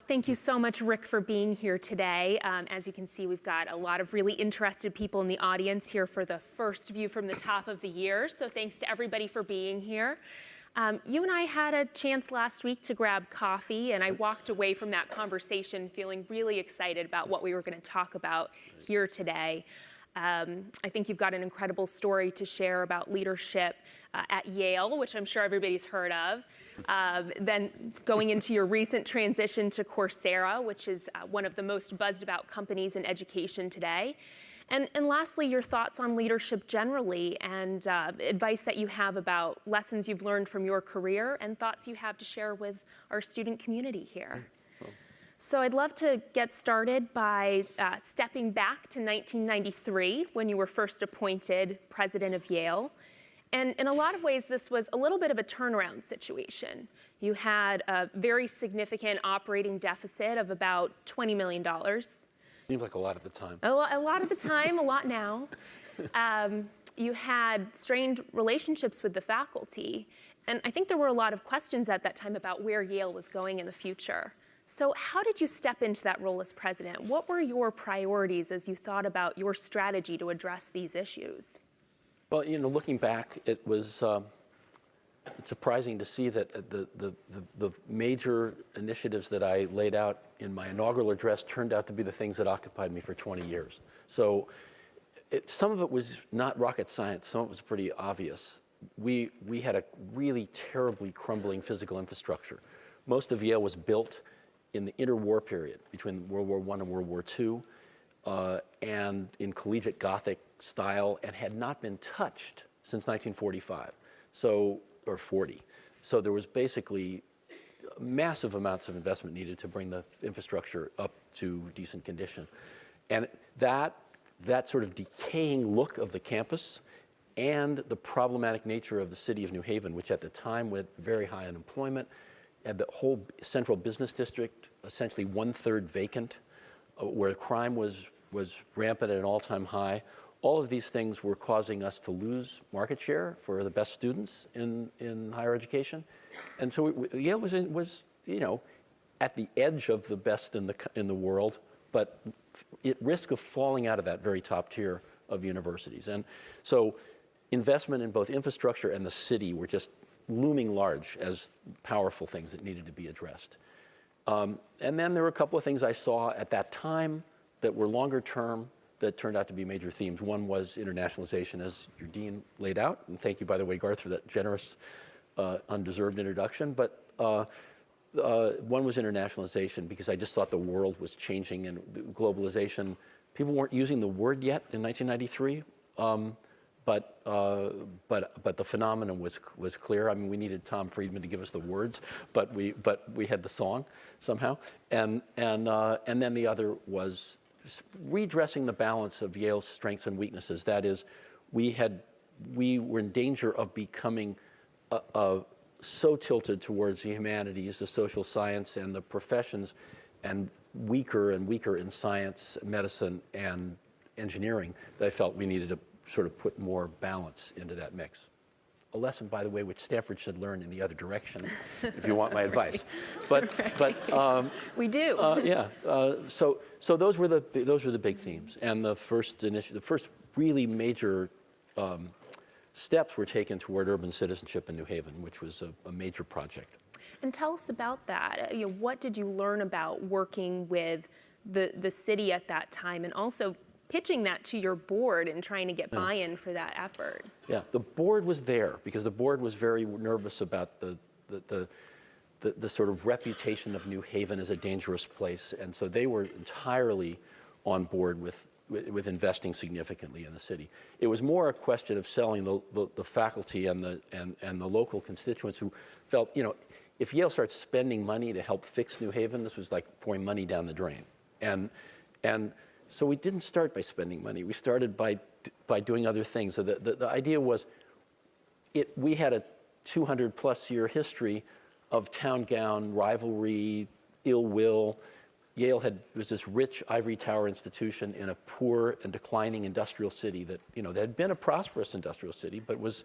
Thank you so much, Rick, for being here today. As you can see, we've got a lot of really interested people in the audience here for the first view from the top of the year. So thanks to everybody for being here. You and I had a chance last week to grab coffee, and I walked away from that conversation feeling really excited about what we were going to talk about here today. I think you've got an incredible story to share about leadership at Yale, which I'm sure everybody's heard of. Then going into your recent transition to Coursera, which is one of the most buzzed about companies in education today. And lastly, your thoughts on leadership generally and advice that you have about lessons you've learned from your career and thoughts you have to share with our student community here. So I'd love to get started by stepping back to 1993 when you were first appointed president of Yale. And in a lot of ways, this was a little bit of a turnaround situation. You had a very significant operating deficit of about $20 million. Seems like a lot at the time. A lot at the time, a lot now. You had strained relationships with the faculty. And I think there were a lot of questions at that time about where Yale was going in the future. So how did you step into that role as president? What were your priorities as you thought about your strategy to address these issues? Well, looking back, it was it's surprising to see that the major initiatives that I laid out in my inaugural address turned out to be the things that occupied me for 20 years. So some of it was not rocket science. Some of it was pretty obvious. We had a really terribly crumbling physical infrastructure. Most of Yale was built in the interwar period between World War I and World War II, and in collegiate Gothic style, and had not been touched since 1945, or 40. So there was basically massive amounts of investment needed to bring the infrastructure up to decent condition. And that sort of decaying look of the campus and the problematic nature of the city of New Haven, which at the time with very high unemployment, and the whole central business district essentially 1/3 vacant, where crime was rampant at an all-time high. All of these things were causing us to lose market share for the best students in higher education. And so Yale was at the edge of the best in the world, but at risk of falling out of that very top tier of universities. And so investment in both infrastructure and the city were just looming large as powerful things that needed to be addressed. And then there were a couple of things I saw at that time that were longer term that turned out to be major themes. One was internationalization, as your dean laid out. And thank you, by the way, Garth, for that generous, undeserved introduction. But one was internationalization, because I just thought the world was changing and globalization. People weren't using the word yet in 1993. But the phenomenon was clear. I mean, we needed Tom Friedman to give us the words, but we had the song somehow. And then the other was redressing the balance of Yale's strengths and weaknesses. That is, we were in danger of becoming so tilted towards the humanities, the social science, and the professions, and weaker in science, medicine, and engineering, that I felt we needed to sort of put more balance into that mix. A lesson, by the way, which Stanford should learn in the other direction, if you want my advice. But we do. So those were the big themes, and the first really major steps were taken toward urban citizenship in New Haven, which was a major project. And tell us about that. What did you learn about working with the city at that time, and also pitching that to your board and trying to get buy-in for that effort? Yeah, the board was there because the board was very nervous about the sort of reputation of New Haven as a dangerous place, and so they were entirely on board with investing significantly in the city. It was more a question of selling the faculty and the local constituents who felt, if Yale starts spending money to help fix New Haven, this was like pouring money down the drain, and so we didn't start by spending money. We started by doing other things. So the idea was, we had a 200-plus year history of town gown rivalry, ill will, was this rich ivory tower institution in a poor and declining industrial city that had been a prosperous industrial city, but was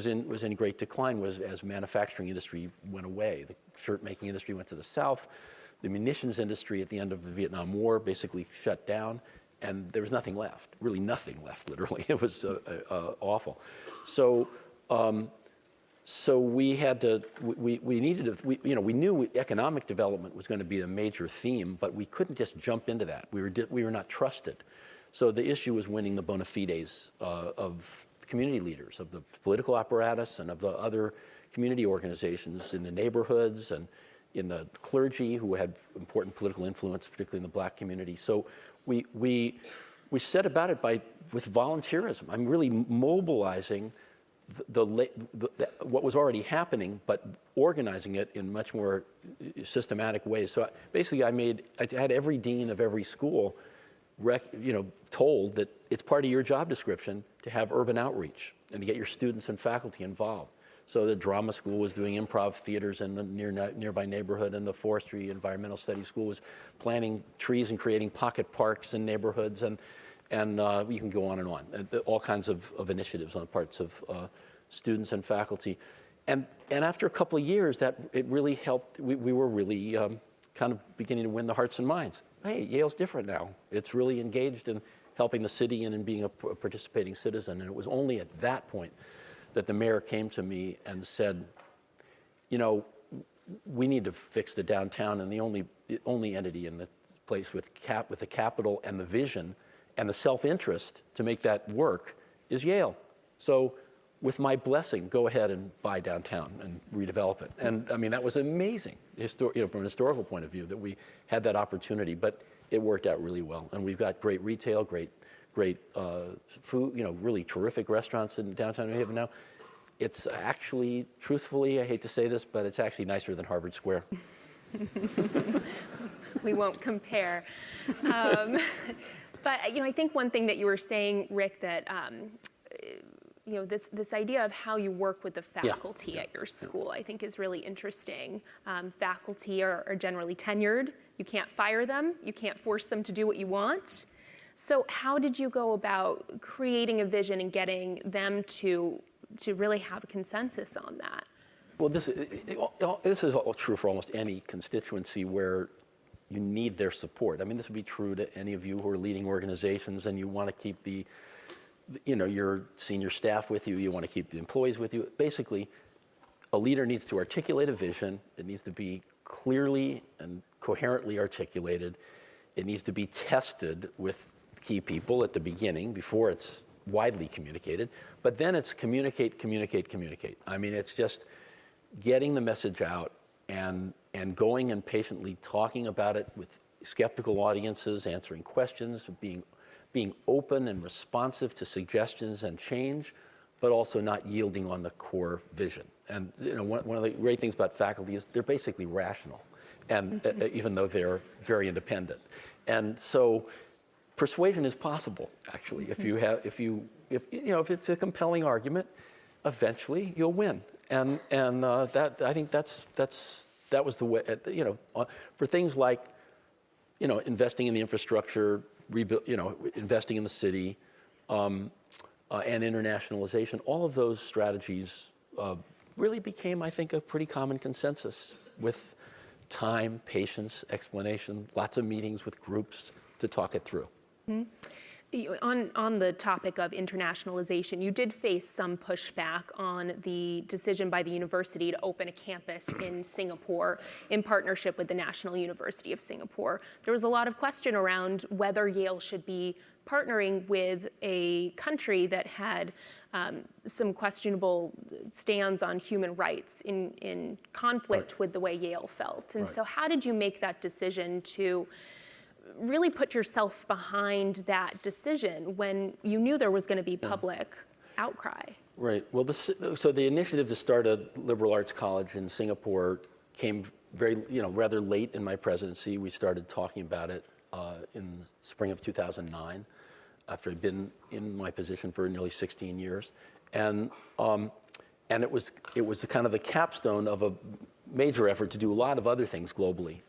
in great decline as manufacturing industry went away. The shirt making industry went to the south. The munitions industry at the end of the Vietnam War basically shut down, and there was nothing left. Really, nothing left. Literally, it was awful. So we had to, we needed to, we knew economic development was going to be a major theme, but we couldn't just jump into that. We were not trusted. So the issue was winning the bona fides of community leaders, of the political apparatus and of the other community organizations in the neighborhoods and in the clergy who had important political influence, particularly in the black community. So we set about it with volunteerism. I'm really mobilizing what was already happening, but organizing it in much more systematic ways. So basically, I had every dean of every school, told that it's part of your job description to have urban outreach and to get your students and faculty involved. So the drama school was doing improv theaters in the nearby neighborhood, and the forestry environmental studies school was planting trees and creating pocket parks in neighborhoods, and you can go on and on. All kinds of initiatives on the parts of students and faculty. And after a couple of years, it really helped. We were really kind of beginning to win the hearts and minds. Hey, Yale's different now. It's really engaged in helping the city and in being a participating citizen. And it was only at that point that the mayor came to me and said, we need to fix the downtown, and the only entity in the place with the capital and the vision and the self-interest to make that work is Yale. So with my blessing, go ahead and buy downtown and redevelop it. And I mean, that was amazing, from an historical point of view, that we had that opportunity, but it worked out really well. And we've got great retail, great food, really terrific restaurants in downtown New Haven now. It's actually, truthfully, I hate to say this, but it's actually nicer than Harvard Square. We won't compare. But I think one thing that you were saying, Rick, that this idea of how you work with the faculty at your school, I think is really interesting. Faculty are generally tenured. You can't fire them. You can't force them to do what you want. So how did you go about creating a vision and getting them to really have a consensus on that? Well, this is all true for almost any constituency where you need their support. I mean, this would be true to any of you who are leading organizations and you want to keep your senior staff with you, you want to keep the employees with you. Basically, a leader needs to articulate a vision. It needs to be clearly and coherently articulated. It needs to be tested with key people at the beginning before it's widely communicated. But then it's communicate. I mean, it's just getting the message out and going and patiently talking about it with skeptical audiences, answering questions, being open and responsive to suggestions and change, but also not yielding on the core vision. And one of the great things about faculty is they're basically rational, and even though they're very independent. And so persuasion is possible, actually. If it's a compelling argument, eventually you'll win. And that, I think that was the way, for things like, investing in the infrastructure, investing in the city, and internationalization, all of those strategies really became, I think, a pretty common consensus with time, patience, explanation, lots of meetings with groups to talk it through. Mm-hmm. On the topic of internationalization, you did face some pushback on the decision by the university to open a campus in Singapore in partnership with the National University of Singapore. There was a lot of question around whether Yale should be partnering with a country that had some questionable stands on human rights in conflict with the way Yale felt. And so how did you make that decision to really put yourself behind that decision when you knew there was going to be public outcry? Right. Well, so the initiative to start a liberal arts college in Singapore came rather late in my presidency. We started talking about it in spring of 2009, after I'd been in my position for nearly 16 years, and it was kind of the capstone of a major effort to do a lot of other things globally,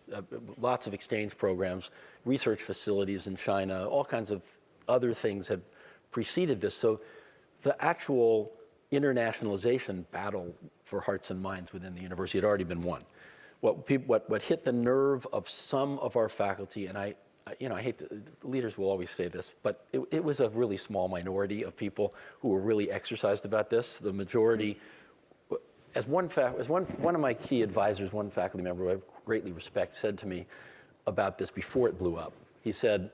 lots of exchange programs, research facilities in China, all kinds of other things have preceded this. So the actual internationalization battle for hearts and minds within the university had already been won. What hit the nerve of some of our faculty, and I hate the leaders will always say this, but it was a really small minority of people who were really exercised about this. The majority, as one of my key advisors, one faculty member who I greatly respect, said to me about this before it blew up. He said,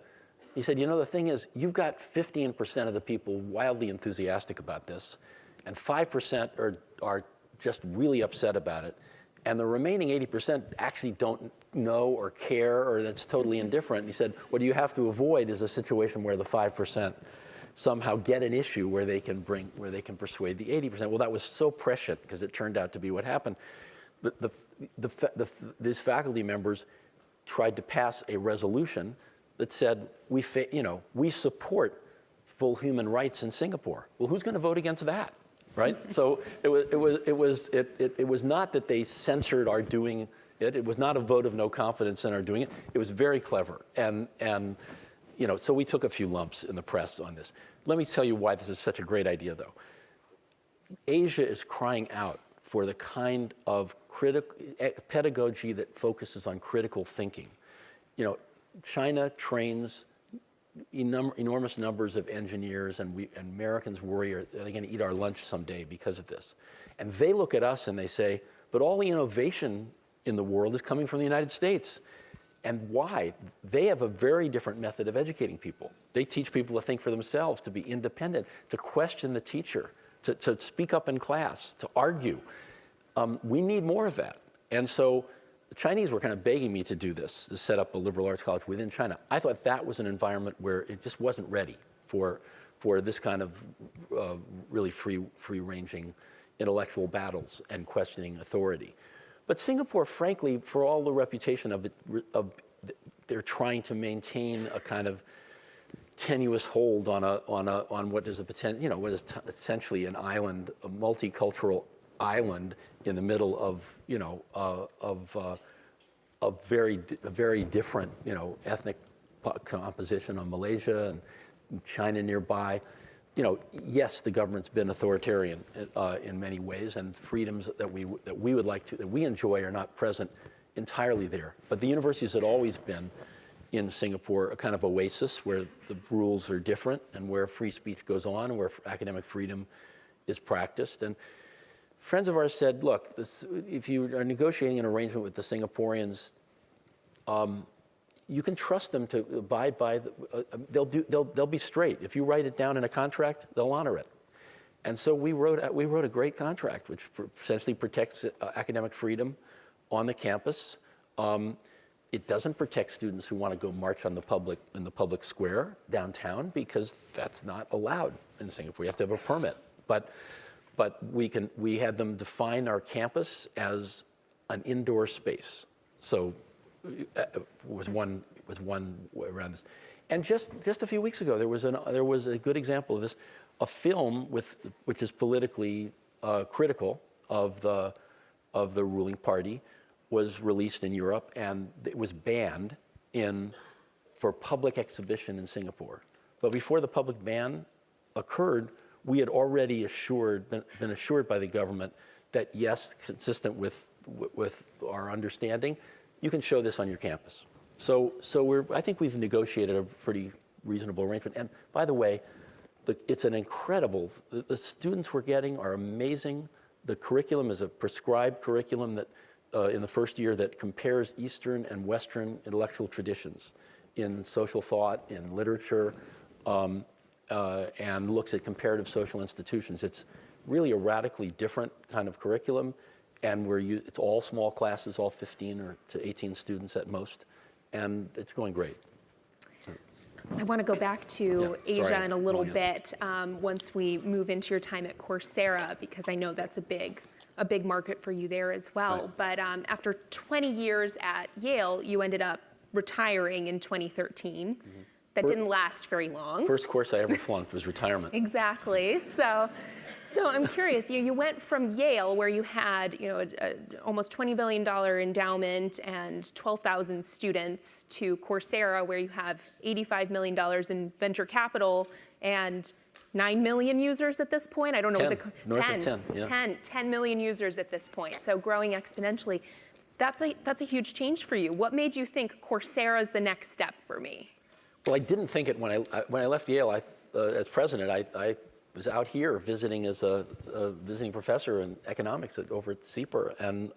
the thing is, you've got 15% of the people wildly enthusiastic about this, and 5% are just really upset about it. And the remaining 80% actually don't know or care, or that's totally indifferent. And he said, what you have to avoid is a situation where the 5% somehow get an issue where they can persuade the 80%. Well, that was so prescient because it turned out to be what happened. These faculty members tried to pass a resolution that said, we support full human rights in Singapore. Well, who's going to vote against that? Right? So it was not that they censored our doing it. It was not a vote of no confidence in our doing it. It was very clever. And so we took a few lumps in the press on this. Let me tell you why this is such a great idea, though. Asia is crying out for the kind of pedagogy that focuses on critical thinking. China trains enormous numbers of engineers, and Americans worry, are they going to eat our lunch someday because of this? And they look at us and they say, but all the innovation in the world is coming from the United States. And why? They have a very different method of educating people. They teach people to think for themselves, to be independent, to question the teacher, to speak up in class, to argue. We need more of that. And so the Chinese were kind of begging me to do this, to set up a liberal arts college within China. I thought that was an environment where it just wasn't ready for this kind of really free-ranging intellectual battles and questioning authority. But Singapore, frankly, for all the reputation of it, they're trying to maintain a kind of tenuous hold on what is a potential, what is essentially an island, a multicultural island in the middle of a very different ethnic composition of Malaysia and China nearby. Yes, the government's been authoritarian in many ways, and freedoms that we enjoy are not present entirely there. But the universities had always been in Singapore a kind of oasis where the rules are different and where free speech goes on and where academic freedom is practiced. And friends of ours said, look, if you are negotiating an arrangement with the Singaporeans, you can trust them to abide by, they'll be straight. If you write it down in a contract, they'll honor it. And so we wrote a great contract, which essentially protects academic freedom on the campus. It doesn't protect students who want to go march in the public square downtown, because that's not allowed in Singapore. You have to have a permit. But we had them define our campus as an indoor space. So was one way around this. And just a few weeks ago, there was a good example of this. A film which is politically critical of the ruling party was released in Europe, and it was banned for public exhibition in Singapore. But before the public ban occurred, we had already been assured by the government that yes, consistent with our understanding, you can show this on your campus. So I think we've negotiated a pretty reasonable arrangement. And by the way, it's an incredible. The students we're getting are amazing. The curriculum is a prescribed curriculum that in the first year that compares Eastern and Western intellectual traditions in social thought, in literature, and looks at comparative social institutions. It's really a radically different kind of curriculum, and it's all small classes, all 15 or to 18 students at most, and it's going great. I want to go back to Asia in a little bit once we move into your time at Coursera, because I know that's a big market for you there as well. Right. But after 20 years at Yale, you ended up retiring in 2013. Mm-hmm. that didn't last very long. First course I ever flunked was retirement. Exactly. So I'm curious, you went from Yale, where you had a almost $20 billion endowment and 12,000 students, to Coursera, where you have $85 million in venture capital and 9 million users at this point. I don't know 10, north of 10, yeah. 10 million users at this point, so growing exponentially. That's a huge change for you. What made you think Coursera is the next step for me? Well, I didn't think it when I left Yale. As president, I was out here visiting as a visiting professor in economics over at CEPR, and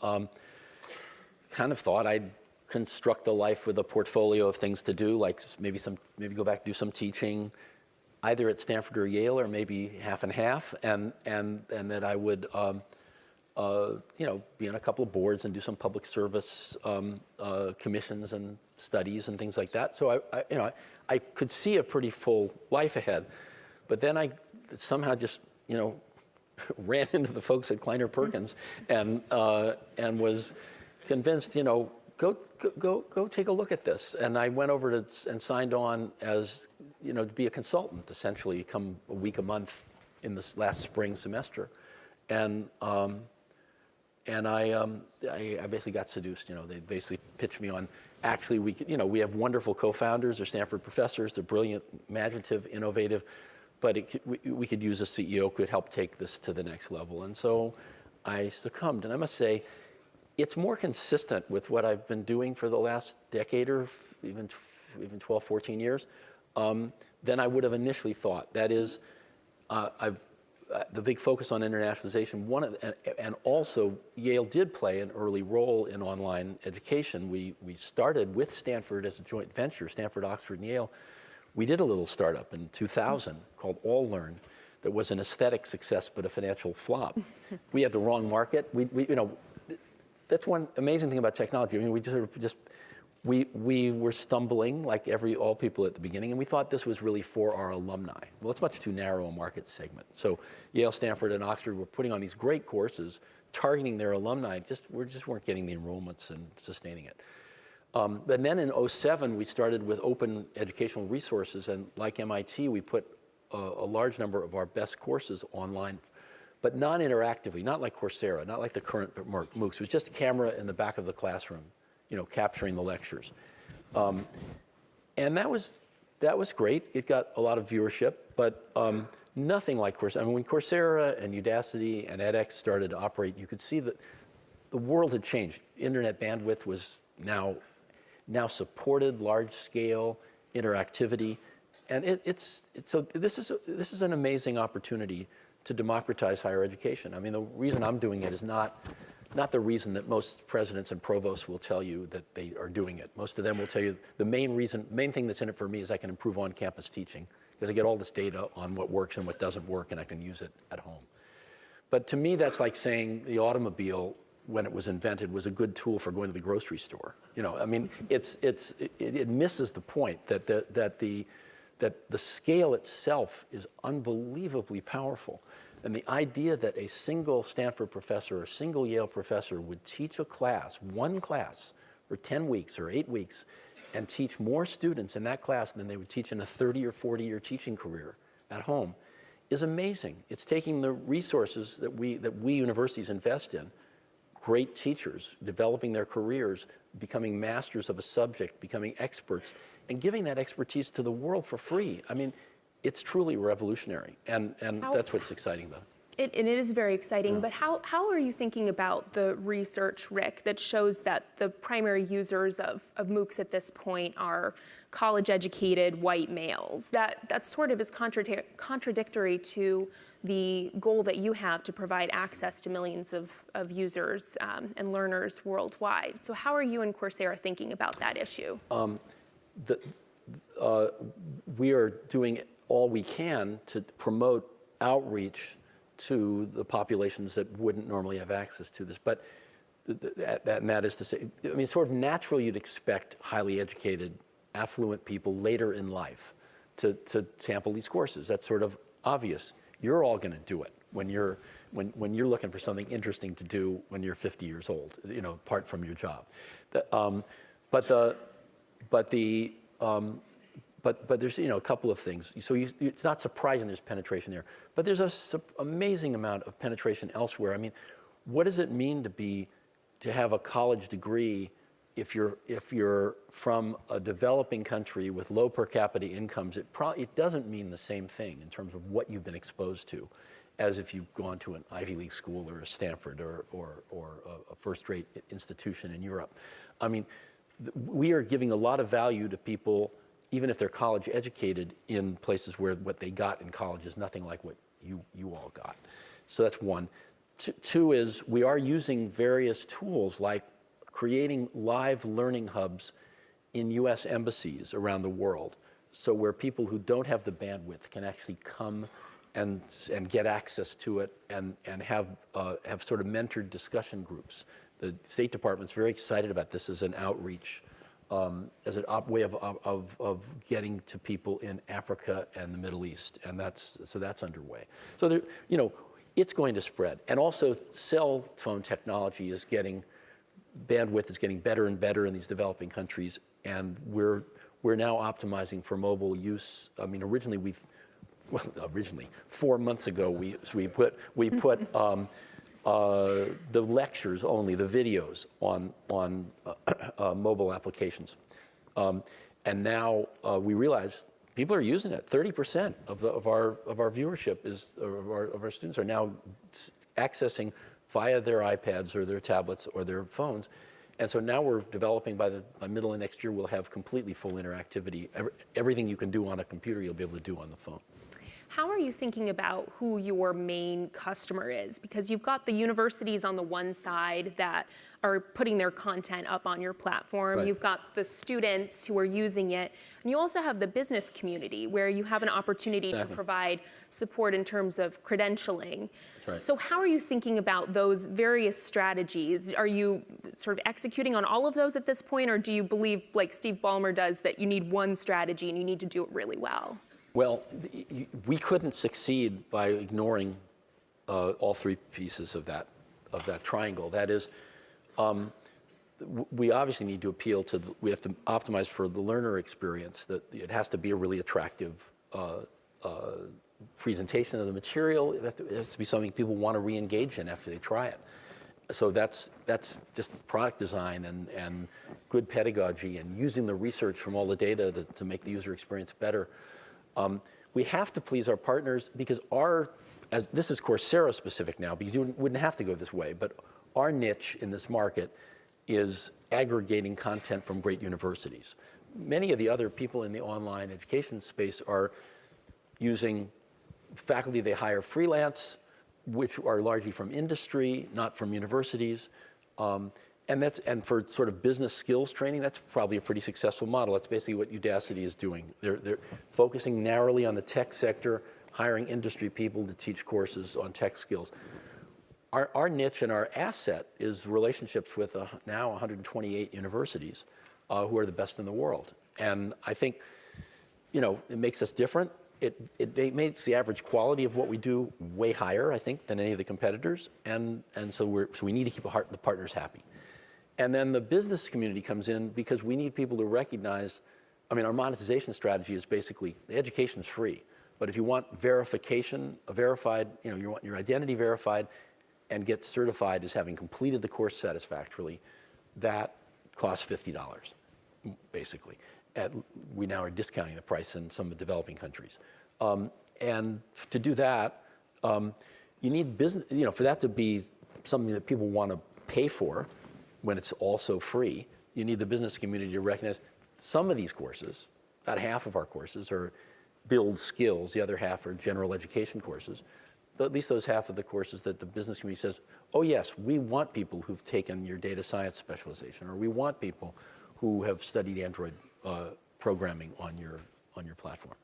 kind of thought I'd construct a life with a portfolio of things to do, like maybe go back and do some teaching, either at Stanford or Yale, or maybe half and half, and that I would be on a couple of boards and do some public service commissions and studies and things like that. So I could see a pretty full life ahead, but then I somehow just ran into the folks at Kleiner Perkins and was convinced, go take a look at this. And I went over and signed on as to be a consultant, essentially, come a week a month in this last spring semester, and I basically got seduced. They basically pitched me on. Actually, we have wonderful co-founders. They're Stanford professors. They're brilliant, imaginative, innovative. But we could use a CEO who could help take this to the next level. And so I succumbed. And I must say, it's more consistent with what I've been doing for the last decade or even 12, 14 years than I would have initially thought. That is, the big focus on internationalization, and also Yale did play an early role in online education. We started with Stanford as a joint venture, Stanford, Oxford, and Yale. We did a little startup in 2000 called All Learn that was an aesthetic success but a financial flop. We had the wrong market. That's one amazing thing about technology. I mean, we were stumbling like all people at the beginning, and we thought this was really for our alumni. Well, it's much too narrow a market segment. So Yale, Stanford, and Oxford were putting on these great courses, targeting their alumni. We just weren't getting the enrollments and sustaining it. And then in 2007, we started with open educational resources, and like MIT, we put a large number of our best courses online, but non-interactively, not like Coursera, not like the current MOOCs. It was just a camera in the back of the classroom, capturing the lectures. And that was great. It got a lot of viewership, but nothing like Coursera. I mean, when Coursera and Udacity and edX started to operate, you could see that the world had changed. Internet bandwidth was now supported large-scale interactivity, and so this is an amazing opportunity to democratize higher education. I mean, the reason I'm doing it is not the reason that most presidents and provosts will tell you that they are doing it. Most of them will tell you the main thing that's in it for me is I can improve on-campus teaching, because I get all this data on what works and what doesn't work, and I can use it at home. But to me, that's like saying the automobile, when it was invented, was a good tool for going to the grocery store. I mean, it misses the point that the scale itself is unbelievably powerful. And the idea that a single Stanford professor or a single Yale professor would teach one class, for 10 weeks or 8 weeks, and teach more students in that class than they would teach in a 30 or 40-year teaching career at home is amazing. It's taking the resources that we universities invest in, great teachers, developing their careers, becoming masters of a subject, becoming experts, and giving that expertise to the world for free. I mean, it's truly revolutionary, and that's what's exciting about it. And it is very exciting, but how are you thinking about the research, Rick, that shows that the primary users of MOOCs at this point are college-educated white males? That sort of is contradictory to the goal that you have to provide access to millions of users and learners worldwide. So how are you and Coursera thinking about that issue? We are doing all we can to promote outreach to the populations that wouldn't normally have access to this. But that is to say, I mean, sort of natural you'd expect highly educated, affluent people later in life to sample these courses. That's sort of obvious. You're all going to do it when you're looking for something interesting to do when you're 50 years old, apart from your job. But but there's a couple of things. So it's not surprising there's penetration there, but there's an amazing amount of penetration elsewhere. I mean, what does it mean to have a college degree if you're from a developing country with low per capita incomes? It doesn't mean the same thing in terms of what you've been exposed to as if you've gone to an Ivy League school or a Stanford or a first-rate institution in Europe. I mean, we are giving a lot of value to people, even if they're college educated, in places where what they got in college is nothing like what you all got. So that's one. Two is we are using various tools like creating live learning hubs in US embassies around the world. So where people who don't have the bandwidth can actually come and get access to it and have sort of mentored discussion groups. The State Department's very excited about this as an outreach, as a way of getting to people in Africa and the Middle East, and that's underway. So there, it's going to spread, and also cell phone technology is bandwidth is getting better and better in these developing countries, and we're now optimizing for mobile use. I mean, originally 4 months ago we put the lectures only, the videos on mobile applications, and now we realize people are using it. 30% of our viewership of our students are now accessing via their iPads or their tablets or their phones, and so now we're developing. By middle of next year, we'll have completely full interactivity. Everything you can do on a computer, you'll be able to do on the phone. How are you thinking about who your main customer is? Because you've got the universities on the one side that are putting their content up on your platform. Right. You've got the students who are using it. And you also have the business community where you have an opportunity to provide support in terms of credentialing. That's right. So how are you thinking about those various strategies? Are you sort of executing on all of those at this point, or do you believe, like Steve Ballmer does, that you need one strategy and you need to do it really well? Well, we couldn't succeed by ignoring all three pieces of that triangle. That is, we obviously need to appeal to. We have to optimize for the learner experience. That it has to be a really attractive presentation of the material. It has to be something people want to re-engage in after they try it. So that's just product design and good pedagogy and using the research from all the data to make the user experience better. We have to please our partners because this is Coursera specific now, because you wouldn't have to go this way, but our niche in this market is aggregating content from great universities. Many of the other people in the online education space are using faculty they hire freelance, which are largely from industry, not from universities. And for sort of business skills training, that's probably a pretty successful model. That's basically what Udacity is doing. They're focusing narrowly on the tech sector, hiring industry people to teach courses on tech skills. Our niche and our asset is relationships with now 128 universities who are the best in the world. And I think, it makes us different. It makes the average quality of what we do way higher, I think, than any of the competitors. And so we need to keep the partners happy. And then the business community comes in because we need people to recognize, our monetization strategy is basically, the education's free. But if you want verification, you want your identity verified and get certified as having completed the course satisfactorily, that costs $50, basically. We now are discounting the price in some of the developing countries. And to do that, you need business, for that to be something that people want to pay for, when it's also free, you need the business community to recognize some of these courses, about half of our courses are build skills, the other half are general education courses, but at least those half of the courses that the business community says, oh yes, we want people who've taken your data science specialization, or we want people who have studied Android programming on your platform.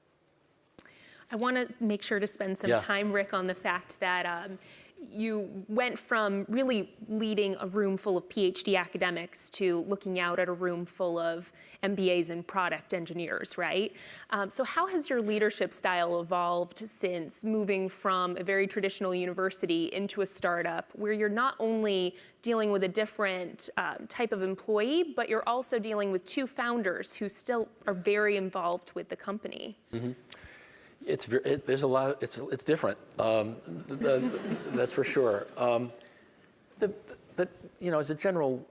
I want to make sure to spend some time, Rick, on the fact that you went from really leading a room full of PhD academics to looking out at a room full of MBAs and product engineers, right? So how has your leadership style evolved since moving from a very traditional university into a startup where you're not only dealing with a different type of employee, but you're also dealing with two founders who still are very involved with the company? Mm-hmm. There's a lot. It's different. That's for sure. But as a general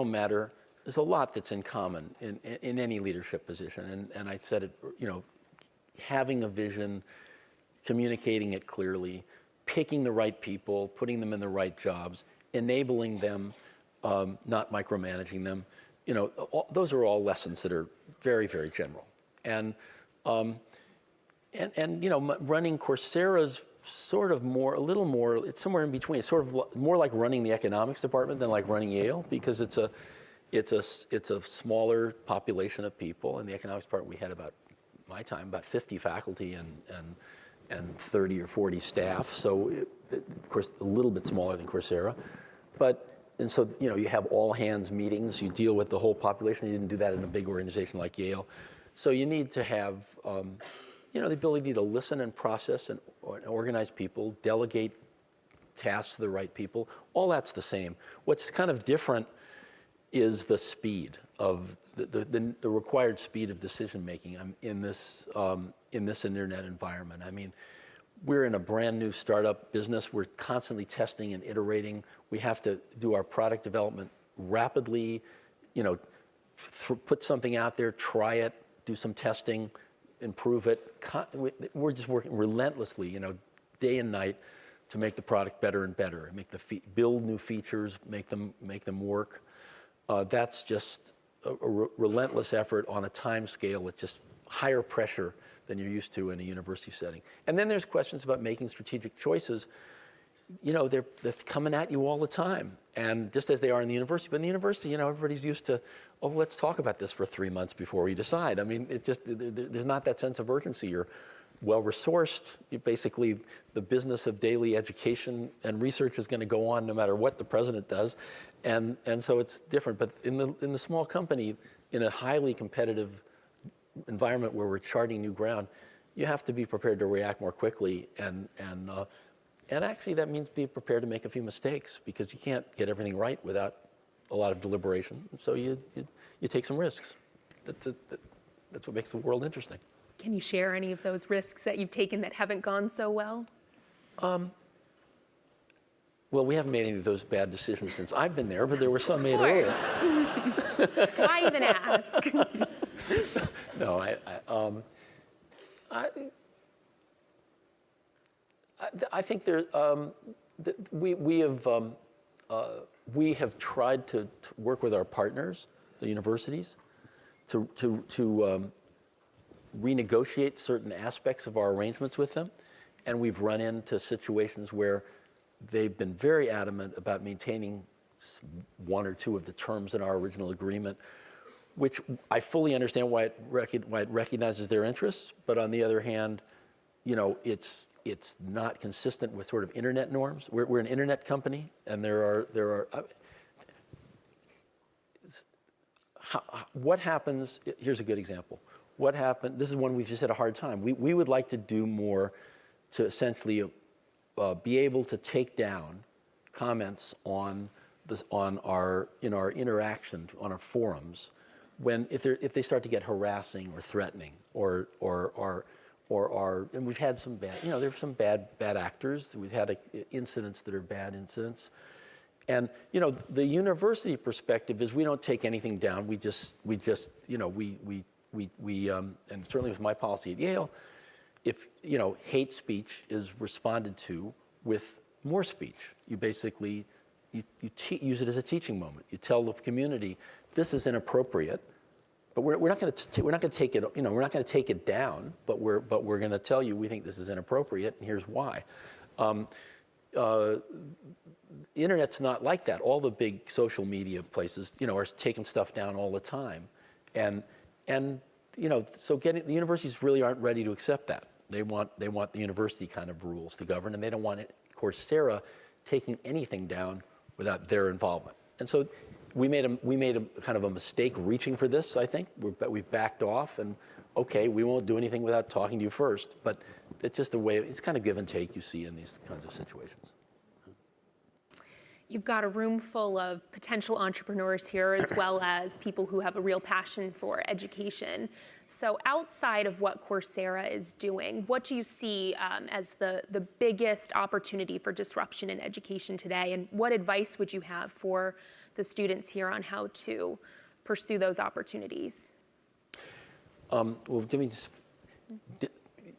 matter, there's a lot that's in common in any leadership position. And I said it. Having a vision, communicating it clearly, picking the right people, putting them in the right jobs, enabling them, not micromanaging them. Those are all lessons that are very, very general. And running Coursera's sort of a little more, it's somewhere in between. It's sort of more like running the economics department than like running Yale, because it's a smaller population of people. In the economics department, we had about 50 faculty and 30 or 40 staff. So, of course, a little bit smaller than Coursera. And so, you have all hands meetings. You deal with the whole population. You didn't do that in a big organization like Yale. So you need to have, the ability to listen and process and organize people, delegate tasks to the right people. All that's the same. What's kind of different is the speed of the required speed of decision making in this internet environment. I mean, we're in a brand new startup business. We're constantly testing and iterating. We have to do our product development rapidly. Put something out there, try it. Do some testing, improve it. We're just working relentlessly, day and night, to make the product better and better. Build new features, make them work. That's just a relentless effort on a time scale with just higher pressure than you're used to in a university setting. And then there's questions about making strategic choices. They're coming at you all the time, and just as they are in the university. But in the university, everybody's used to, let's talk about this for 3 months before we decide. I mean, there's not that sense of urgency. You're well-resourced. Basically, the business of daily education and research is going to go on no matter what the president does, and so it's different. But in the small company, in a highly competitive environment where we're charting new ground, you have to be prepared to react more quickly, and actually that means be prepared to make a few mistakes, because you can't get everything right without a lot of deliberation. So you take some risks. That's what makes the world interesting. Can you share any of those risks that you've taken that haven't gone so well? Well, we haven't made any of those bad decisions since I've been there, but there were some made earlier. Why even ask? No, I think we have tried to work with our partners, the universities, to renegotiate certain aspects of our arrangements with them, and we've run into situations where they've been very adamant about maintaining one or two of the terms in our original agreement, which I fully understand why it recognizes their interests, but on the other hand, it's not consistent with sort of internet norms. We're an internet company, and there are. What happens? Here's a good example. What happened? This is one we've just had a hard time. We would like to do more to essentially be able to take down comments on our interaction on our forums if they start to get harassing or threatening or and we've had some bad, there's some bad actors. We've had incidents that are bad incidents. And, the university perspective is we don't take anything down. We just, and certainly with my policy at Yale, if, hate speech is responded to with more speech. You basically, you use it as a teaching moment. You tell the community, this is inappropriate. But we're not going to take it. We're not going to take it down. But we're going to tell you we think this is inappropriate, and here's why. The internet's not like that. All the big social media places, are taking stuff down all the time, and so the universities really aren't ready to accept that. They want the university kind of rules to govern, and they don't want Coursera taking anything down without their involvement. And so we made a kind of a mistake reaching for this, I think. We've backed off, and okay, we won't do anything without talking to you first. But it's just a way, it's kind of give and take you see in these kinds of situations. You've got a room full of potential entrepreneurs here, as well as people who have a real passion for education. So outside of what Coursera is doing, what do you see as the biggest opportunity for disruption in education today? And what advice would you have for the students here on how to pursue those opportunities? Well, Jimmy,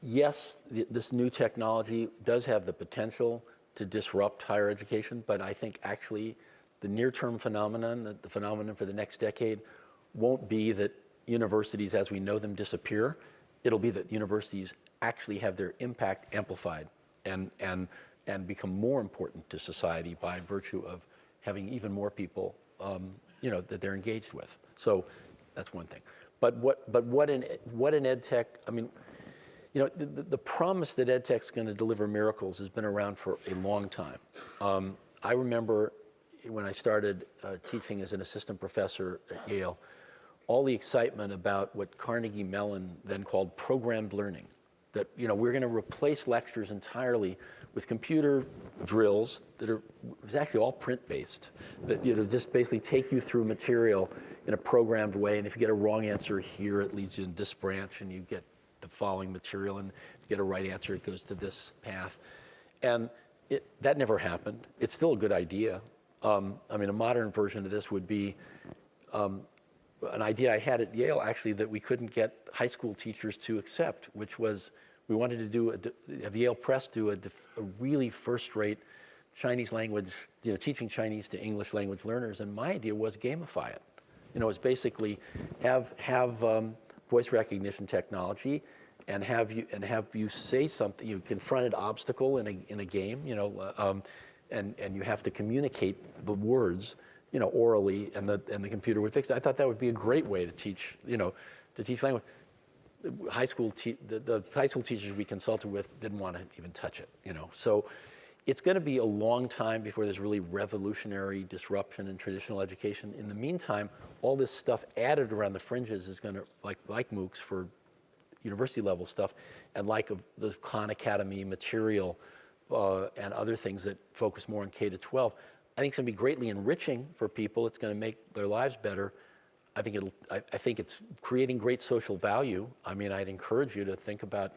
yes, this new technology does have the potential to disrupt higher education, but I think actually the near-term phenomenon, the phenomenon for the next decade, won't be that universities as we know them disappear. It'll be that universities actually have their impact amplified and become more important to society by virtue of having even more people, that they're engaged with. So that's one thing. But what in ed tech? I mean, the promise that ed tech's going to deliver miracles has been around for a long time. I remember when I started teaching as an assistant professor at Yale, all the excitement about what Carnegie Mellon then called programmed learning. That we're going to replace lectures entirely with computer drills that it was actually all print-based. That just basically take you through material in a programmed way, and if you get a wrong answer here, it leads you in this branch, and you get the following material, and if you get a right answer, it goes to this path. And that never happened. It's still a good idea. I mean, a modern version of this would be an idea I had at Yale, actually, that we couldn't get high school teachers to accept, which was we wanted to have Yale Press do a really first-rate Chinese language, teaching Chinese to English language learners, and my idea was gamify it. It's basically have voice recognition technology, and have you say something. You confront an obstacle in a game, and you have to communicate the words, orally, and the computer would fix it. I thought that would be a great way to teach, to teach language. The high school teachers we consulted with didn't want to even touch it, So it's going to be a long time before there's really revolutionary disruption in traditional education. In the meantime, all this stuff added around the fringes is going to, like MOOCs for university level stuff, and like the Khan Academy material and other things that focus more on K-12, I think it's going to be greatly enriching for people. It's going to make their lives better. I think it's creating great social value. I mean, I'd encourage you to think about,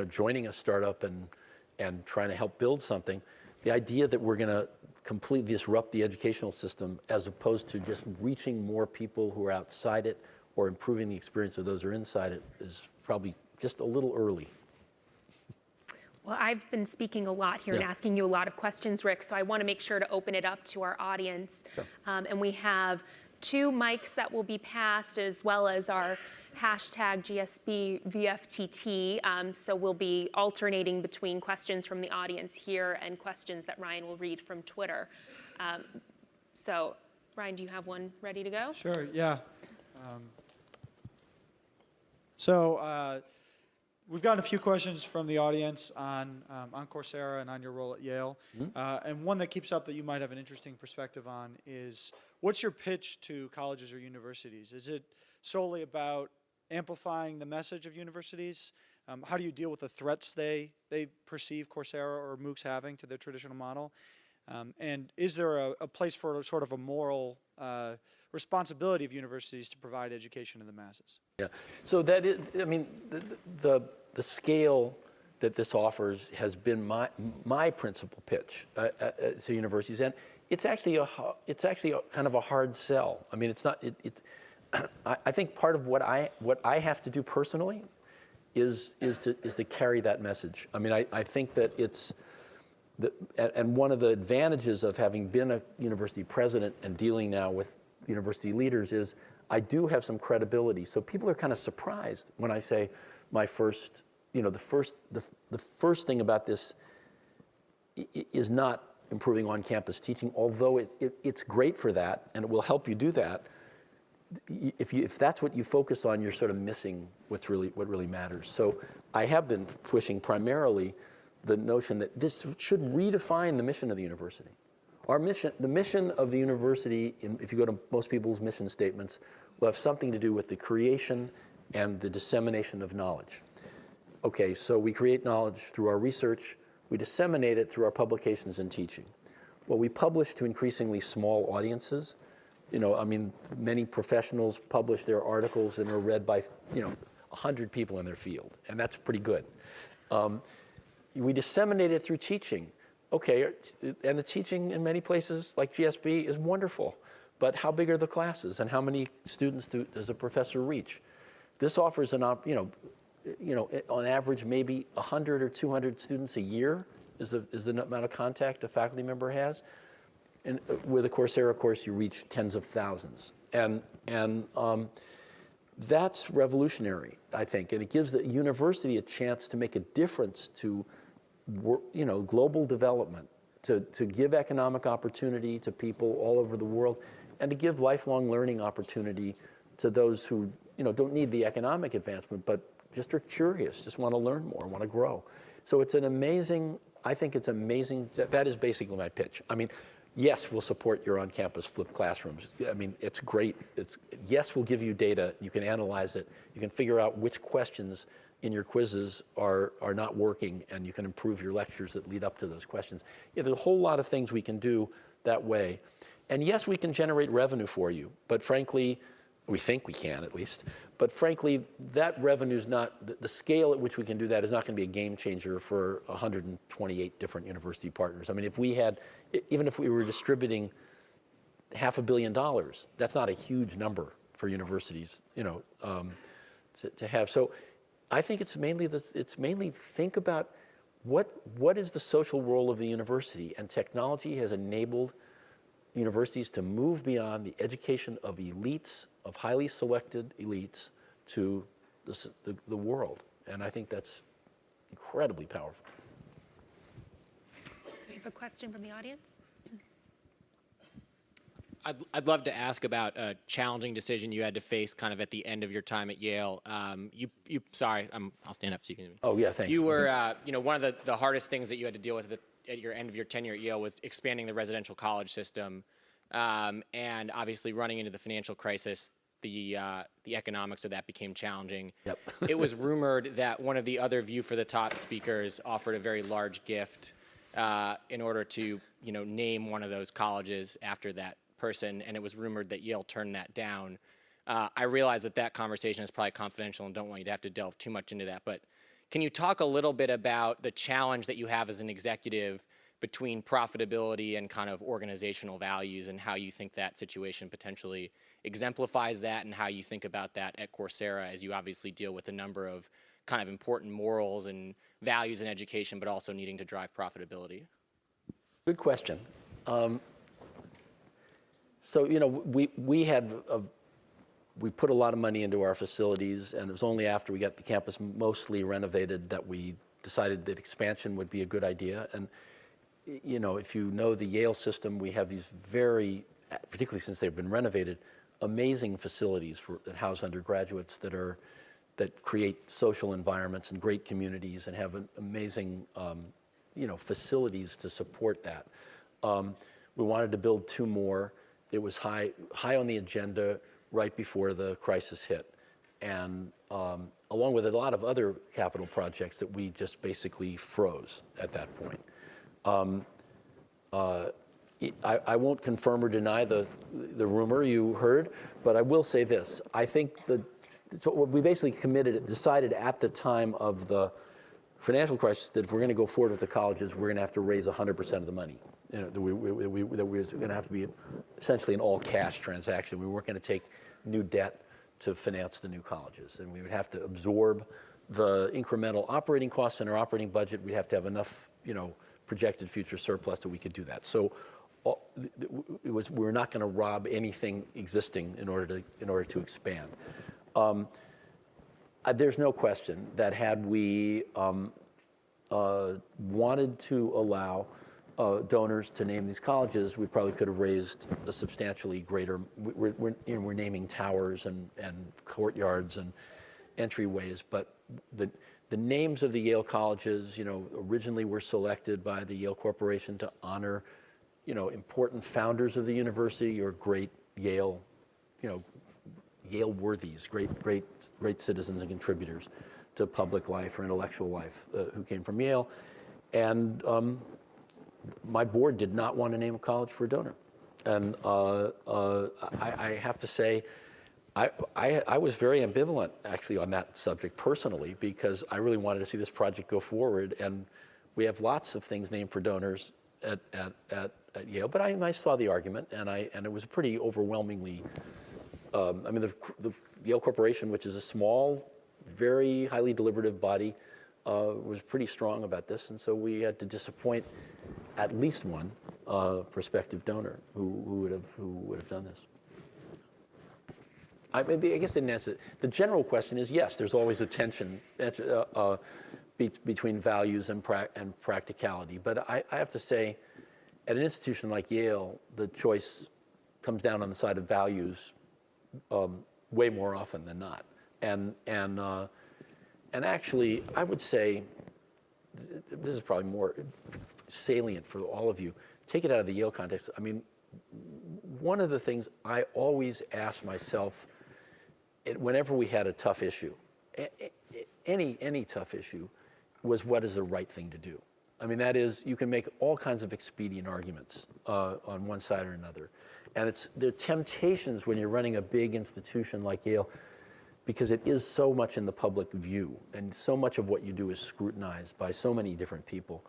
joining a startup and trying to help build something. The idea that we're going to completely disrupt the educational system as opposed to just reaching more people who are outside it or improving the experience of those who are inside it is probably just a little early. Well, I've been speaking a lot here and asking you a lot of questions, Rick, so I want to make sure to open it up to our audience. Sure. And we have 2 mics that will be passed, as well as our hashtag GSB VFTT. So we'll be alternating between questions from the audience here and questions that Ryan will read from Twitter. So Ryan, do you have one ready to go? Sure, yeah. We've gotten a few questions from the audience on Coursera and on your role at Yale. Mm-hmm. And one that keeps up that you might have an interesting perspective on is, what's your pitch to colleges or universities? Is it solely about amplifying the message of universities? How do you deal with the threats they perceive Coursera or MOOCs having to their traditional model? And is there a place for sort of a moral responsibility of universities to provide education to the masses? Yeah, so that is, I mean, the scale that this offers has been my principal pitch to universities, and it's actually a kind of a hard sell. I mean, it's not. I think part of what I have to do personally is to carry that message. I mean, I think that it's. And one of the advantages of having been a university president and dealing now with university leaders is I do have some credibility. So people are kind of surprised when I say the first thing about this is not improving on-campus teaching, although it's great for that and it will help you do that. if that's what you focus on, you're sort of missing what really matters. So I have been pushing primarily the notion that this should redefine the mission of the university. Our mission, the mission of the university, if you go to most people's mission statements, will have something to do with the creation and the dissemination of knowledge. Okay, so we create knowledge through our research, we disseminate it through our publications and teaching. Well, we publish to increasingly small audiences. I mean, many professionals publish their articles and are read by, 100 people in their field, and that's pretty good. We disseminate it through teaching. Okay, and the teaching in many places, like GSB, is wonderful, but how big are the classes, and how many students does a professor reach? This offers on average, maybe 100 or 200 students a year is the amount of contact a faculty member has. And with a Coursera course, you reach tens of thousands. And that's revolutionary, I think. And it gives the university a chance to make a difference to, global development, to give economic opportunity to people all over the world, and to give lifelong learning opportunity to those who, don't need the economic advancement, but just are curious, just want to learn more, want to grow. So it's I think it's amazing. That is basically my pitch. I mean, yes, we'll support your on-campus flipped classrooms. I mean, it's great. Yes, we'll give you data. You can analyze it. You can figure out which questions in your quizzes are not working, and you can improve your lectures that lead up to those questions. Yeah, there's a whole lot of things we can do that way. And yes, we can generate revenue for you, but frankly, we think we can at least, but frankly, that revenue is not, the scale at which we can do that is not going to be a game changer for 128 different university partners. I mean, even if we were distributing $500 million, that's not a huge number for universities, to have. So I think it's mainly think about what is the social role of the university, and technology has enabled universities to move beyond the education of elites, of highly selected elites, to the world. And I think that's incredibly powerful. Do we have a question from the audience? I'd love to ask about a challenging decision you had to face kind of at the end of your time at Yale. Sorry, I'll stand up so you can. Oh yeah, thanks. You were, one of the hardest things that you had to deal with at your end of your tenure at Yale was expanding the residential college system, and obviously running into the financial crisis. The economics of that became challenging. Yep. It was rumored that one of the other View for the Top speakers offered a very large gift in order to, name one of those colleges after that person, and it was rumored that Yale turned that down. I realize that conversation is probably confidential and don't want you to have to delve too much into that, but can you talk a little bit about the challenge that you have as an executive between profitability and kind of organizational values, and how you think that situation potentially exemplifies that, and how you think about that at Coursera as you obviously deal with a number of kind of important morals and values in education, but also needing to drive profitability? Good question. So, we put a lot of money into our facilities, and it was only after we got the campus mostly renovated that we decided that expansion would be a good idea. And, if you know the Yale system, we have these very, particularly since they've been renovated, amazing facilities that house undergraduates that create social environments and great communities and have amazing, facilities to support that. We wanted to build 2 more. It was high on the agenda right before the crisis hit, and along with a lot of other capital projects that we just basically froze at that point. I won't confirm or deny the rumor you heard, but I will say this. I think so we basically decided at the time of the financial crisis that if we're going to go forward with the colleges, we're going to have to raise 100% of the money. That we were going to have to be essentially an all-cash transaction. We weren't going to take new debt to finance the new colleges, and we would have to absorb the incremental operating costs in our operating budget. We'd have to have enough, projected future surplus that we could do that. So we were not going to rob anything existing in order to expand. There's no question that had we wanted to allow donors to name these colleges, we probably could have raised a substantially greater. We're naming towers and courtyards and entryways, but the names of the Yale colleges, originally were selected by the Yale Corporation to honor, important founders of the university or great Yale, Yale worthies, great citizens and contributors to public life or intellectual life who came from Yale. And my board did not want to name a college for a donor. And I have to say, I was very ambivalent actually on that subject personally, because I really wanted to see this project go forward. And we have lots of things named for donors at Yale, but I saw the argument, and it was pretty overwhelmingly. The Yale Corporation, which is a small, very highly deliberative body, was pretty strong about this, and so we had to disappoint at least one prospective donor who would have done this. I guess I didn't answer it. The general question is, yes, there's always a tension between values and practicality. But I have to say, at an institution like Yale, the choice comes down on the side of values way more often than not. And actually, I would say, this is probably more salient for all of you. Take it out of the Yale context. I mean, one of the things I always asked myself whenever we had a tough issue, any tough issue, was what is the right thing to do? I mean, that is, you can make all kinds of expedient arguments on one side or another. And there are temptations when you're running a big institution like Yale, because it is so much in the public view, and so much of what you do is scrutinized by so many different people.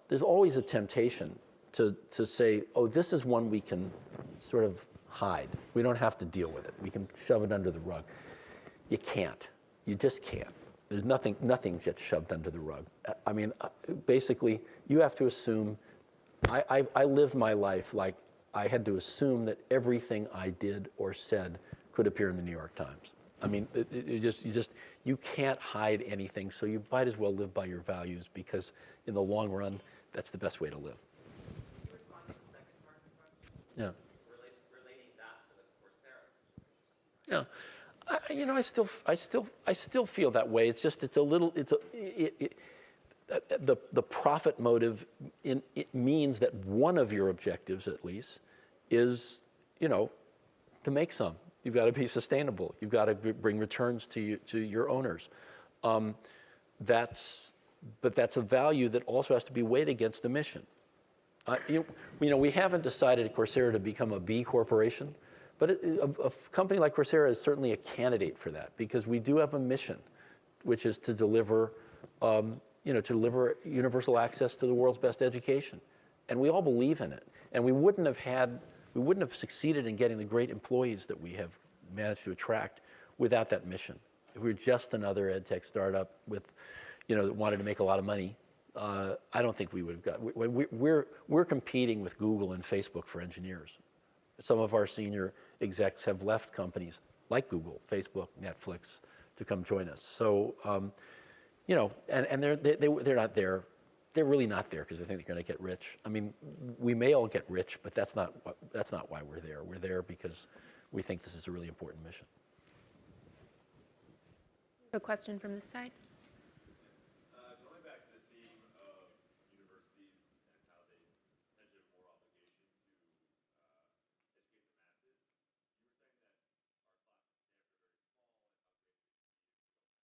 There's always a temptation to say, oh, this is one we can sort of hide. We don't have to deal with it. We can shove it under the rug. You can't. You just can't. There's nothing gets shoved under the rug. I mean, basically, you have to assume, I lived my life like I had to assume that everything I did or said could appear in the New York Times. I mean, you can't hide anything, so you might as well live by your values, because in the long run, that's the best way to live. Can you respond to the second part of the question? Yeah. Relating that to the Coursera situation. Yeah. I still feel that way. It's just, the profit motive it means that one of your objectives, at least, is, to make some. You've got to be sustainable. You've got to bring returns to your owners. But that's a value that also has to be weighed against the mission. We haven't decided at Coursera to become a B corporation, but a company like Coursera is certainly a candidate for that, because we do have a mission, which is to deliver, universal access to the world's best education, and we all believe in it. And we wouldn't have succeeded in getting the great employees that we have managed to attract without that mission. If we were just another ed tech startup that wanted to make a lot of money, I don't think we would have got. We're competing with Google and Facebook for engineers. Some of our senior execs have left companies like Google, Facebook, Netflix to come join us. So, and they're not there. They're really not there because they think they're going to get rich. I mean, we may all get rich, but that's not why we're there. We're there because we think this is a really important mission. A question from this side. Going back to the theme of universities and how they tend to have more obligation to educate the masses, you were saying that our classes today are very small and how great it would be if we opened up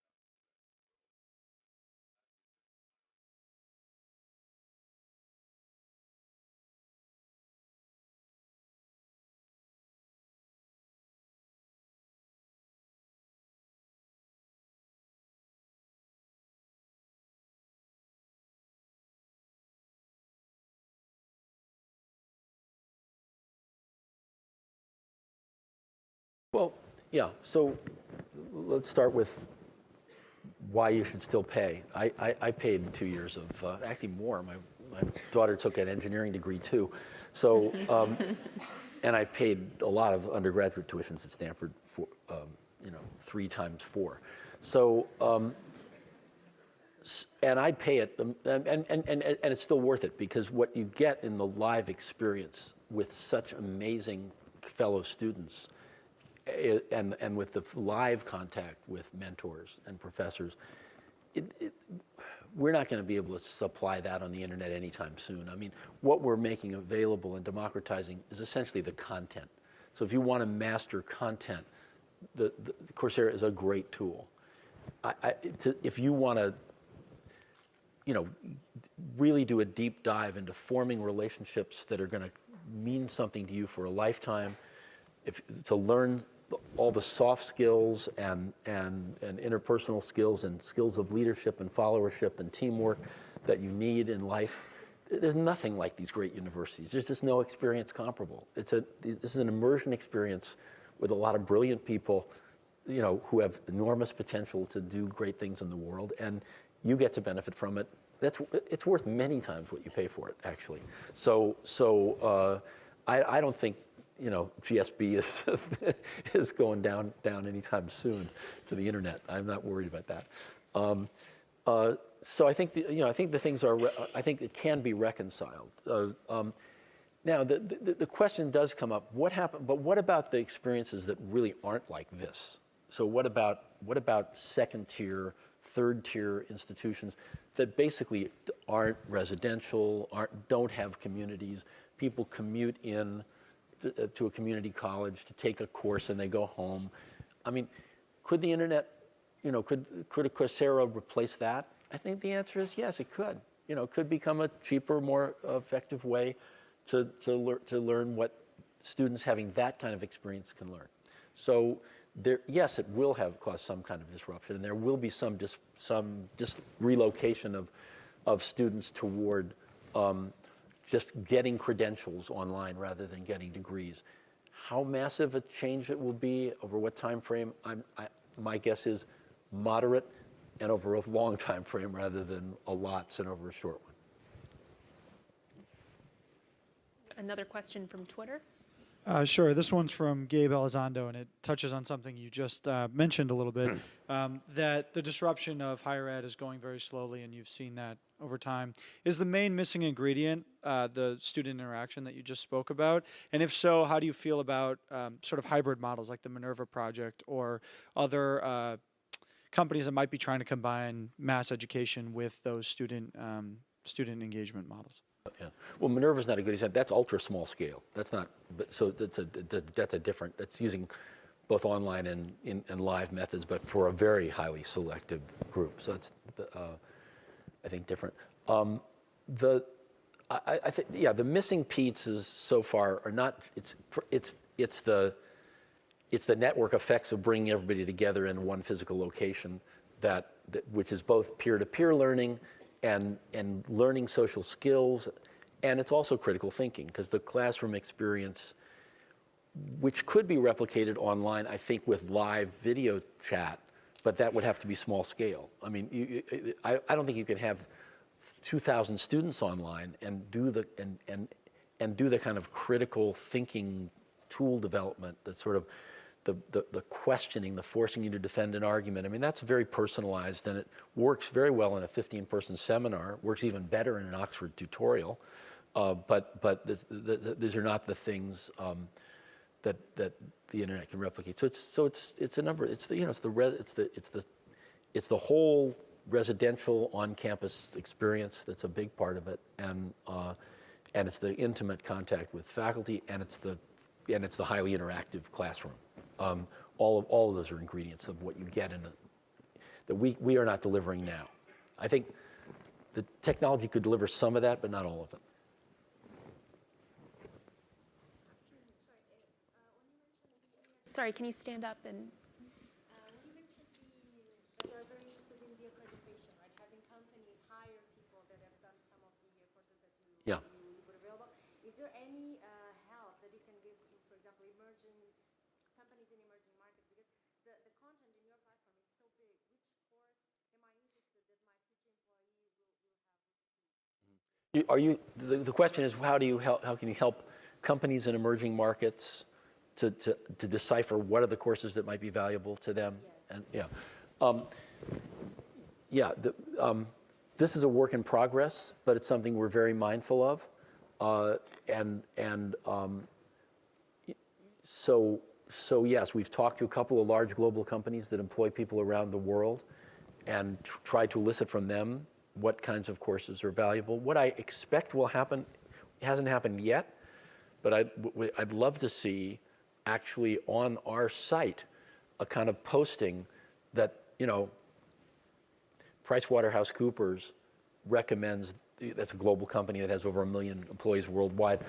Well, yeah, so let's start with why you should still pay. I paid 2 years of, actually more. My daughter took an engineering degree too. So, and I paid a lot of undergraduate tuitions at Stanford for, 3 times 4. So, And I'd pay it, and it's still worth it, because what you get in the live experience with such amazing fellow students, and with the live contact with mentors and professors, we're not going to be able to supply that on the internet anytime soon. I mean, what we're making available and democratizing is essentially the content. So if you want to master content, the Coursera is a great tool. If you want to, really do a deep dive into forming relationships that are going to mean something to you for a lifetime, to learn all the soft skills and interpersonal skills and skills of leadership and followership and teamwork that you need in life, there's nothing like these great universities. There's just no experience comparable. This is an immersion experience with a lot of brilliant people, who have enormous potential to do great things in the world, and you get to benefit from it. It's worth many times what you pay for it, actually. So I don't think GSB is going down anytime soon to the internet. I'm not worried about that. So I think the things are. I think it can be reconciled. Now the question does come up: what happened? But what about the experiences that really aren't like this? So what about second tier, third tier institutions that basically aren't residential, don't have communities? People commute in to a community college to take a course and they go home. I mean, could the internet, could a Coursera replace that? I think the answer is yes, it could. It could become a cheaper, more effective way to learn what students having that kind of experience can learn. So yes, it will cause some kind of disruption, and there will be some relocation of students toward just getting credentials online rather than getting degrees. How massive a change it will be, over what time frame, my guess is moderate and over a long time frame rather than a lots and over a short one. Another question from Twitter. Sure. This one's from Gabe Elizondo, and it touches on something you just mentioned a little bit, that the disruption of higher ed is going very slowly, and you've seen that over time. Is the main missing ingredient the student interaction that you just spoke about? And if so, how do you feel about sort of hybrid models like the Minerva Project or other companies that might be trying to combine mass education with those student engagement models? Yeah. Well, Minerva's not a good example. That's ultra small scale. That's not. So that's a different. That's using both online and live methods, but for a very highly selected group. So that's I think different. I think the missing pieces so far are not. It's the network effects of bringing everybody together in one physical location which is both peer-to-peer learning and learning social skills, and it's also critical thinking, because the classroom experience, which could be replicated online, I think, with live video chat, but that would have to be small scale. I mean, I don't think you could have 2,000 students online and do the kind of critical thinking tool development, that sort of the questioning, the forcing you to defend an argument. I mean, that's very personalized, and it works very well in a 15-person seminar. Works even better in an Oxford tutorial. But these are not the things that the internet can replicate. So it's a number. It's the whole residential on-campus experience that's a big part of it, and it's the intimate contact with faculty, and it's the highly interactive classroom. All of those are ingredients of what you get that we are not delivering now. I think the technology could deliver some of that, but not all of it. Sorry, can you stand up and? When you mentioned that you're very interested in the accreditation, right? Having companies hire people that have done some of the courses that you put available. Is there any help that you can give to, for example, emerging companies in emerging markets? Because the content in your platform is so big. Which course am I interested that my future employee will have? The question is, how can you help companies in emerging markets to decipher what are the courses that might be valuable to them? Yes. And Yeah, this is a work in progress, but it's something we're very mindful of. So yes, we've talked to a couple of large global companies that employ people around the world and tried to elicit from them what kinds of courses are valuable. What I expect will happen, it hasn't happened yet, but I'd love to see actually on our site a kind of posting that, PricewaterhouseCoopers recommends, that's a global company that has over 1 million employees worldwide,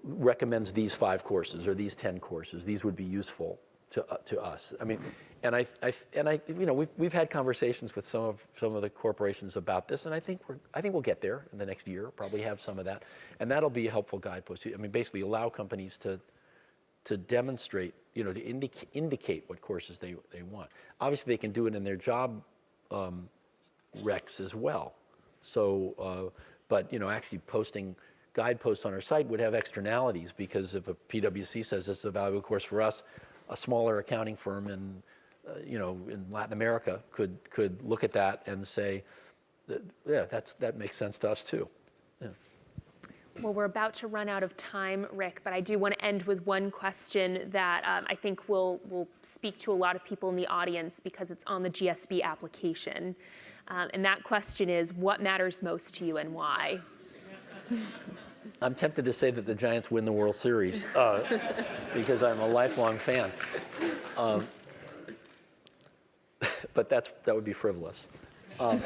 recommends these 5 courses or these 10 courses. These would be useful to us. I mean, we've had conversations with some of the corporations about this, and I think we'll get there in the next year. Probably have some of that, and that'll be a helpful guidepost. I mean, basically allow companies to demonstrate, to indicate what courses they want. Obviously, they can do it in their job recs as well. So, but actually posting guideposts on our site would have externalities, because if a PwC says this is a valuable course for us, a smaller accounting firm in Latin America could look at that and say, yeah, that makes sense to us too. Yeah. Well, we're about to run out of time, Rick, but I do want to end with one question that I think will speak to a lot of people in the audience, because it's on the GSB application. And that question is, what matters most to you and why? I'm tempted to say that the Giants win the World Series because I'm a lifelong fan. But that would be frivolous. When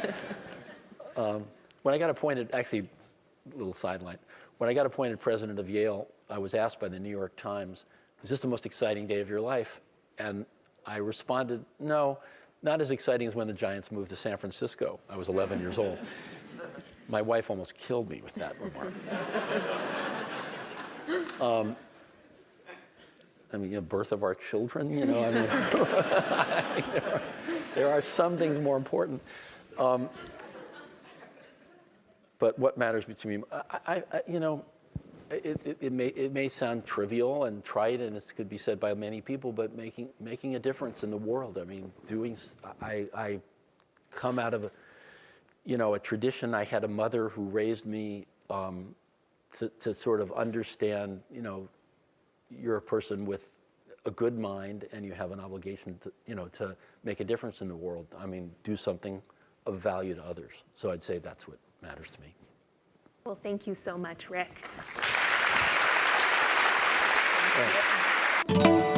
I got appointed, actually, a little sideline. When I got appointed president of Yale, I was asked by the New York Times, "Is this the most exciting day of your life?" And I responded, "No, not as exciting as when the Giants moved to San Francisco. I was 11 years old." My wife almost killed me with that remark. I mean, birth of our children, there are some things more important. But what matters to me, it may sound trivial and trite, and it could be said by many people, but making a difference in the world. I mean, I come out of a tradition. I had a mother who raised me to sort of understand, you're a person with a good mind, and you have an obligation to make a difference in the world. I mean, do something of value to others. So I'd say that's what matters to me. Well, thank you so much, Rick. Thanks.